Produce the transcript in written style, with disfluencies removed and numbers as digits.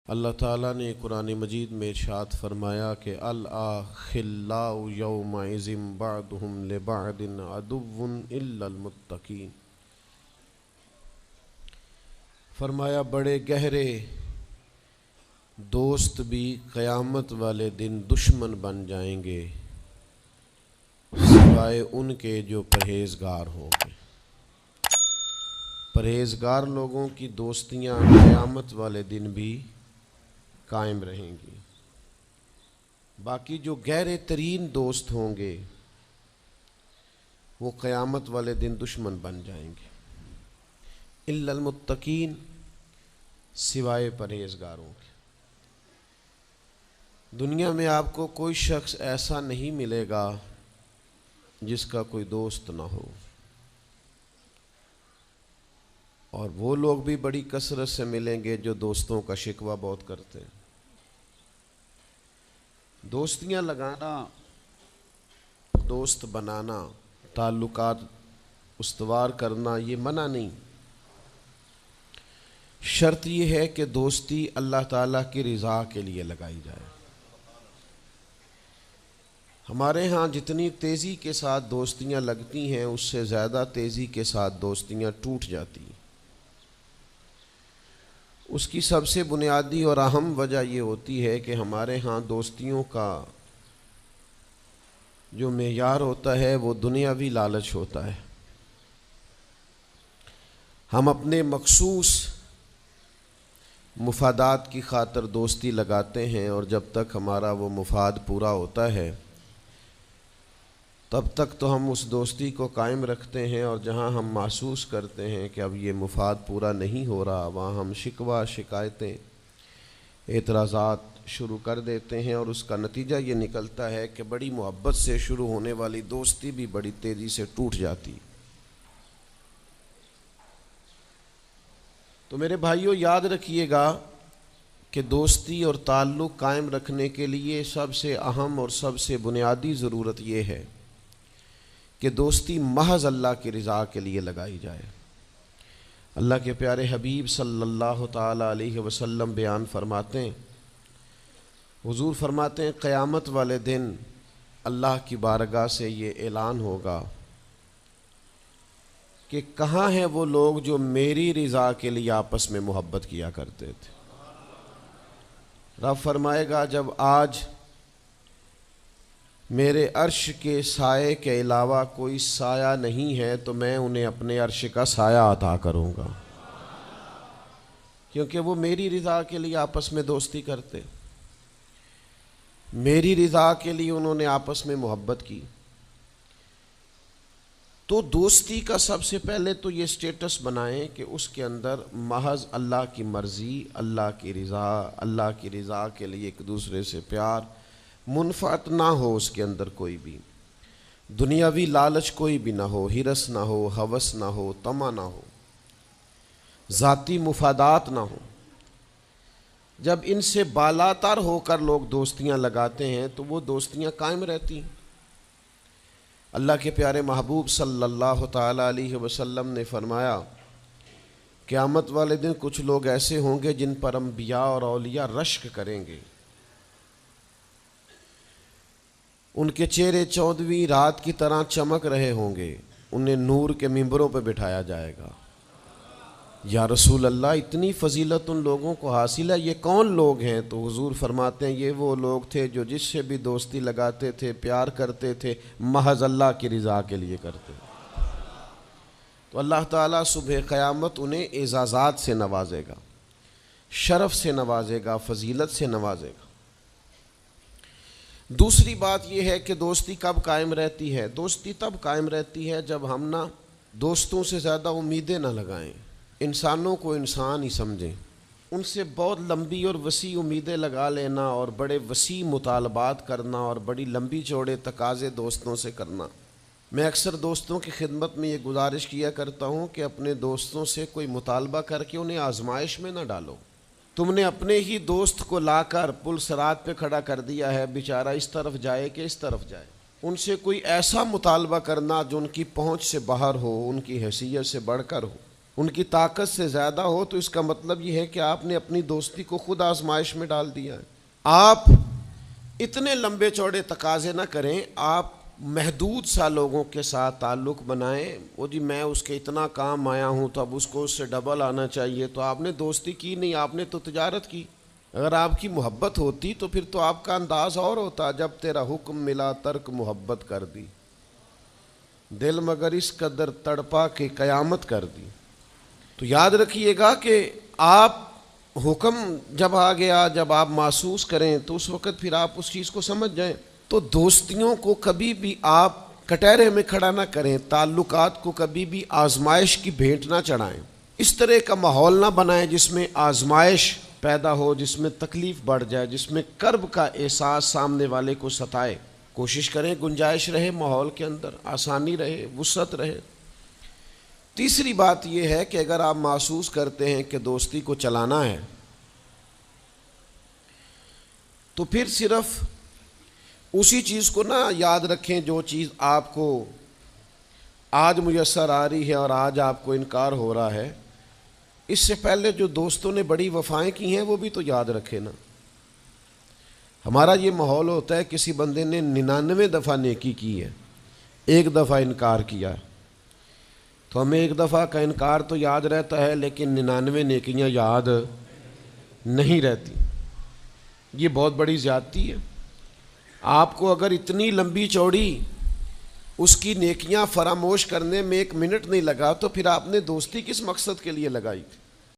اللہ تعالیٰ نے قرآن مجید میں ارشاد فرمایا کہ الأخلاء یومئذ بعضهم لبعض عدو إلا المتقین۔ فرمایا بڑے گہرے دوست بھی قیامت والے دن دشمن بن جائیں گے سوائے ان کے جو پرہیزگار ہوں گے۔ پرہیزگار لوگوں کی دوستیاں قیامت والے دن بھی قائم رہیں گی، باقی جو گہرے ترین دوست ہوں گے وہ قیامت والے دن دشمن بن جائیں گے۔ الا المتقین، سوائے پرہیزگاروں کے۔ دنیا میں آپ کو کوئی شخص ایسا نہیں ملے گا جس کا کوئی دوست نہ ہو، اور وہ لوگ بھی بڑی کثرت سے ملیں گے جو دوستوں کا شکوہ بہت کرتے ہیں۔ دوستیاں لگانا، دوست بنانا، تعلقات استوار کرنا یہ منع نہیں، شرط یہ ہے کہ دوستی اللہ تعالیٰ کی رضا کے لیے لگائی جائے۔ ہمارے ہاں جتنی تیزی کے ساتھ دوستیاں لگتی ہیں اس سے زیادہ تیزی کے ساتھ دوستیاں ٹوٹ جاتی ہیں۔ اس کی سب سے بنیادی اور اہم وجہ یہ ہوتی ہے کہ ہمارے ہاں دوستیوں کا جو معیار ہوتا ہے وہ دنیاوی لالچ ہوتا ہے۔ ہم اپنے مخصوص مفادات کی خاطر دوستی لگاتے ہیں، اور جب تک ہمارا وہ مفاد پورا ہوتا ہے تب تک تو ہم اس دوستی کو قائم رکھتے ہیں، اور جہاں ہم محسوس کرتے ہیں کہ اب یہ مفاد پورا نہیں ہو رہا وہاں ہم شکوہ، شکایتیں، اعتراضات شروع کر دیتے ہیں، اور اس کا نتیجہ یہ نکلتا ہے کہ بڑی محبت سے شروع ہونے والی دوستی بھی بڑی تیزی سے ٹوٹ جاتی۔ تو میرے بھائیوں یاد رکھیے گا کہ دوستی اور تعلق قائم رکھنے کے لیے سب سے اہم اور سب سے بنیادی ضرورت یہ ہے کہ دوستی محض اللہ کی رضا کے لیے لگائی جائے۔ اللہ کے پیارے حبیب صلی اللہ تعالی علیہ وسلم بیان فرماتے ہیں، حضور فرماتے ہیں قیامت والے دن اللہ کی بارگاہ سے یہ اعلان ہوگا کہ کہاں ہیں وہ لوگ جو میری رضا کے لیے آپس میں محبت کیا کرتے تھے۔ رب فرمائے گا جب آج میرے عرش کے سائے کے علاوہ کوئی سایہ نہیں ہے تو میں انہیں اپنے عرش کا سایہ عطا کروں گا، کیونکہ وہ میری رضا کے لیے آپس میں دوستی کرتے، میری رضا کے لیے انہوں نے آپس میں محبت کی۔ تو دوستی کا سب سے پہلے تو یہ سٹیٹس بنائیں کہ اس کے اندر محض اللہ کی مرضی، اللہ کی رضا، اللہ کی رضا کے لیے ایک دوسرے سے پیار، منفعت نہ ہو اس کے اندر، کوئی بھی دنیاوی لالچ کوئی بھی نہ ہو، ہرس نہ ہو، ہوس نہ ہو، طمع نہ ہو، ذاتی مفادات نہ ہو۔ جب ان سے بالاتر ہو کر لوگ دوستیاں لگاتے ہیں تو وہ دوستیاں قائم رہتی ہیں۔ اللہ کے پیارے محبوب صلی اللہ تعالی علیہ وسلم نے فرمایا قیامت والے دن کچھ لوگ ایسے ہوں گے جن پر انبیاء اور اولیاء رشک کریں گے، ان کے چہرے 14ویں رات کی طرح چمک رہے ہوں گے، انہیں نور کے ممبروں پہ بٹھایا جائے گا۔ یا رسول اللہ اتنی فضیلت ان لوگوں کو حاصل ہے، یہ کون لوگ ہیں؟ تو حضور فرماتے ہیں یہ وہ لوگ تھے جو جس سے بھی دوستی لگاتے تھے، پیار کرتے تھے، محض اللہ کی رضا کے لیے کرتے۔ تو اللہ تعالیٰ صبح قیامت انہیں اعزازات سے نوازے گا، شرف سے نوازے گا، فضیلت سے نوازے گا۔ دوسری بات یہ ہے کہ دوستی کب قائم رہتی ہے؟ دوستی تب قائم رہتی ہے جب ہم نہ دوستوں سے زیادہ امیدیں نہ لگائیں، انسانوں کو انسان ہی سمجھیں، ان سے بہت لمبی اور وسیع امیدیں لگا لینا اور بڑے وسیع مطالبات کرنا اور بڑی لمبی چوڑے تقاضے دوستوں سے کرنا۔ میں اکثر دوستوں کی خدمت میں یہ گزارش کیا کرتا ہوں کہ اپنے دوستوں سے کوئی مطالبہ کر کے انہیں آزمائش میں نہ ڈالو۔ تم نے اپنے ہی دوست کو لا کر پل صراط پہ کھڑا کر دیا ہے، بیچارہ اس طرف جائے کہ اس طرف جائے۔ ان سے کوئی ایسا مطالبہ کرنا جو ان کی پہنچ سے باہر ہو، ان کی حیثیت سے بڑھ کر ہو، ان کی طاقت سے زیادہ ہو تو اس کا مطلب یہ ہے کہ آپ نے اپنی دوستی کو خود آزمائش میں ڈال دیا ہے۔ آپ اتنے لمبے چوڑے تقاضے نہ کریں، آپ محدود سا لوگوں کے ساتھ تعلق بنائیں۔ وہ جی میں اس کے اتنا کام آیا ہوں تو اب اس کو اس سے ڈبل آنا چاہیے، تو آپ نے دوستی کی نہیں، آپ نے تو تجارت کی۔ اگر آپ کی محبت ہوتی تو پھر تو آپ کا انداز اور ہوتا، جب تیرا حکم ملا ترک محبت کر دی، دل مگر اس قدر تڑپا کہ قیامت کر دی۔ تو یاد رکھیے گا کہ آپ حکم جب آ گیا، جب آپ محسوس کریں تو اس وقت پھر آپ اس چیز کو سمجھ جائیں۔ تو دوستیوں کو کبھی بھی آپ کٹہرے میں کھڑا نہ کریں، تعلقات کو کبھی بھی آزمائش کی بھیٹ نہ چڑھائیں، اس طرح کا ماحول نہ بنائیں جس میں آزمائش پیدا ہو، جس میں تکلیف بڑھ جائے، جس میں کرب کا احساس سامنے والے کو ستائے۔ کوشش کریں گنجائش رہے ماحول کے اندر، آسانی رہے، وسعت رہے۔ تیسری بات یہ ہے کہ اگر آپ محسوس کرتے ہیں کہ دوستی کو چلانا ہے تو پھر صرف اسی چیز کو نہ یاد رکھیں جو چیز آپ کو آج میسر آ رہی ہے اور آج آپ کو انکار ہو رہا ہے۔ اس سے پہلے جو دوستوں نے بڑی وفائیں کی ہیں وہ بھی تو یاد رکھے نا۔ ہمارا یہ ماحول ہوتا ہے کسی بندے نے 99 دفعہ نیکی کی ہے، ایک دفعہ انکار کیا ہے، تو ہمیں ایک دفعہ کا انکار تو یاد رہتا ہے لیکن 99 نیکیاں یاد نہیں رہتی۔ یہ بہت بڑی زیادتی ہے۔ آپ کو اگر اتنی لمبی چوڑی اس کی نیکیاں فراموش کرنے میں 1 منٹ نہیں لگا تو پھر آپ نے دوستی کس مقصد کے لیے لگائی تھی؟